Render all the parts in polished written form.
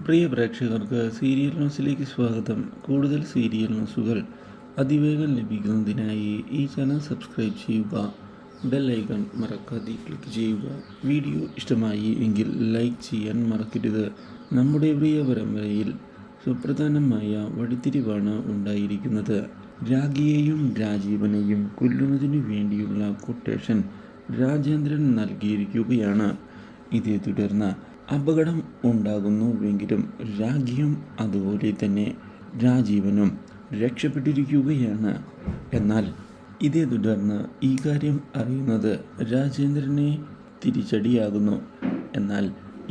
പ്രിയ പ്രേക്ഷകർക്ക് സീരിയൽ ന്യൂസിലേക്ക് സ്വാഗതം. കൂടുതൽ സീരിയൽ ന്യൂസുകൾ അതിവേഗം ലഭിക്കുന്നതിനായി ഈ ചാനൽ സബ്സ്ക്രൈബ് ചെയ്യുക. ബെൽ ഐക്കൺ മറക്കാതെ ക്ലിക്ക് ചെയ്യുക. വീഡിയോ ഇഷ്ടമായി എങ്കിൽ ലൈക്ക് ചെയ്യാൻ മറക്കരുത്. നമ്മുടെ പ്രിയ പരമ്പരയിൽ സുപ്രധാനമായ വഴിത്തിരിവാണ് ഉണ്ടായിരിക്കുന്നത്. രാഖിയെയും രാജീവനെയും കൊല്ലുന്നതിനു വേണ്ടിയുള്ള കൊട്ടേഷൻ രാജേന്ദ്രൻ നൽകിയിരിക്കുകയാണ്. ഇതേ തുടർന്ന് അപകടം ഉണ്ടാകുന്നുവെങ്കിലും രാഖിയും അതുപോലെ തന്നെ രാജീവനും രക്ഷപ്പെട്ടിരിക്കുകയാണ്. എന്നാൽ ഇതേ തുടർന്ന് ഈ കാര്യം അറിയുന്നത് രാജേന്ദ്രനെ തിരിച്ചടിയാകുന്നു. എന്നാൽ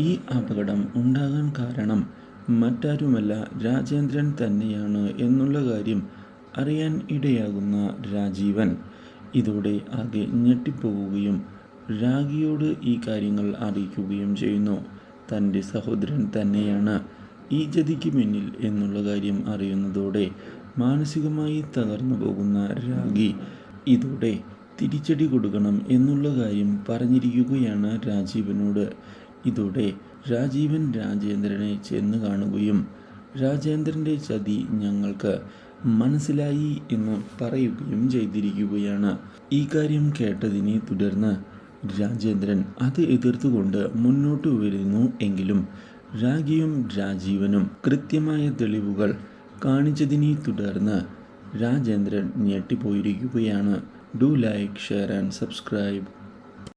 ഈ അപകടം ഉണ്ടാകാൻ കാരണം മറ്റാരുമല്ല, രാജേന്ദ്രൻ തന്നെയാണ് എന്നുള്ള കാര്യം അറിയാൻ ഇടയാകുന്ന രാജീവൻ ഇതോടെ ആകെ ഞെട്ടിപ്പോവുകയും രാഖിയോട് ഈ കാര്യങ്ങൾ അറിയിക്കുകയും ചെയ്യുന്നു. തൻ്റെ സഹോദരൻ തന്നെയാണ് ഈ ചതിക്ക് പിന്നിൽ എന്നുള്ള കാര്യം അറിയുന്നതോടെ മാനസികമായി തകർന്നു പോകുന്ന രാഖി ഇതോടെ തിരിച്ചടി കൊടുക്കണം എന്നുള്ള കാര്യം പറഞ്ഞിരിക്കുകയാണ് രാജീവനോട്. ഇതോടെ രാജീവൻ രാജേന്ദ്രനെ ചെന്ന് കാണുകയും രാജേന്ദ്രൻ്റെ ചതി ഞങ്ങൾക്ക് മനസ്സിലായി എന്ന് പറയുകയും ചെയ്തിരിക്കുകയാണ്. ഈ കാര്യം കേട്ടതിനെ തുടർന്ന് രാജേന്ദ്രൻ അത് എതിർത്തുകൊണ്ട് മുന്നോട്ട് വരുന്നു. എങ്കിലും രാഖിയും രാജീവനും കൃത്യമായ തെളിവുകൾ കാണിച്ചതിനെ തുടർന്ന് രാജേന്ദ്രൻ ഞെട്ടിപ്പോയിരിക്കുകയാണ്. Do like, share and subscribe.